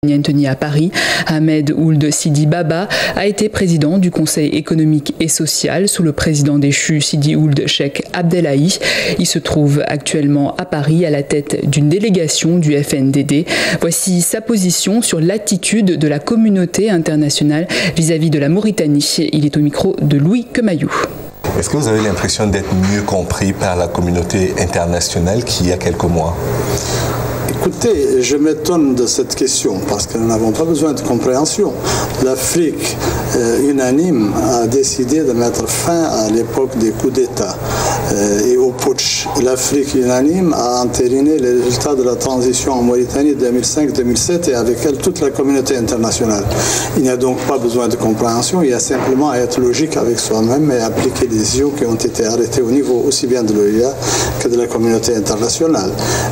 Tenu à Paris, Ahmed Ould Sidi Baba a été président du Conseil économique et social sous le président déchu Sidi Ould Cheikh Abdellahi. Il se trouve actuellement à Paris à la tête d'une délégation du FNDD. Voici sa position sur l'attitude de la communauté internationale vis-à-vis de la Mauritanie. Il est au micro de Louis Quemayou. Est-ce que vous avez l'impression d'être mieux compris par la communauté internationale qu'il y a quelques mois ? Écoutez, je m'étonne de cette question parce que nous n'avons pas besoin de compréhension. L'Afrique unanime a décidé de mettre fin à l'époque des coups d'État et au putsch. L'Afrique unanime a entériné les résultats de la transition en Mauritanie 2005-2007 et avec elle toute la communauté internationale. Il n'y a donc pas besoin de compréhension, il y a simplement à être logique avec soi-même et appliquer les décisions qui ont été arrêtées au niveau aussi bien de l'OEA que de la communauté internationale.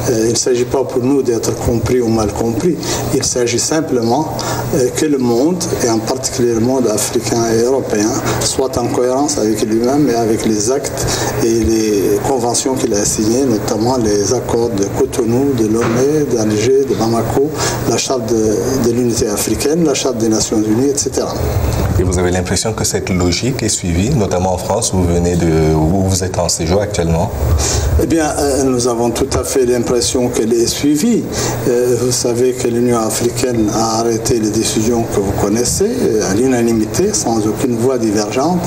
Il ne s'agit pas pour nous d'être compris ou mal compris. Il s'agit simplement que le monde, et en particulier le monde africain et européen, soit en cohérence avec lui-même et avec les actes et les conventions qu'il a signées, notamment les accords de Cotonou, de Lomé, d'Alger, de Bamako, la charte de l'unité africaine, la charte des Nations Unies, etc. Et vous avez l'impression que cette logique est suivie, notamment en France, où vous êtes en séjour actuellement? Eh bien, nous avons tout à fait l'impression qu'elle est suivie. Vous savez que l'Union africaine a arrêté les décisions que vous connaissez à l'unanimité, sans aucune voix divergente.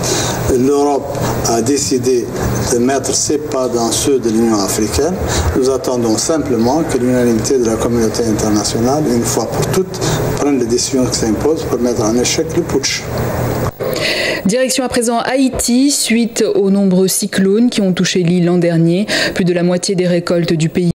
L'Europe a décidé de mettre ses pas dans ceux de l'Union africaine. Nous attendons simplement que l'unanimité de la communauté internationale, une fois pour toutes, prenne les décisions qui s'imposent pour mettre en échec le putsch. Direction à présent Haïti, suite aux nombreux cyclones qui ont touché l'île l'an dernier. Plus de la moitié des récoltes du pays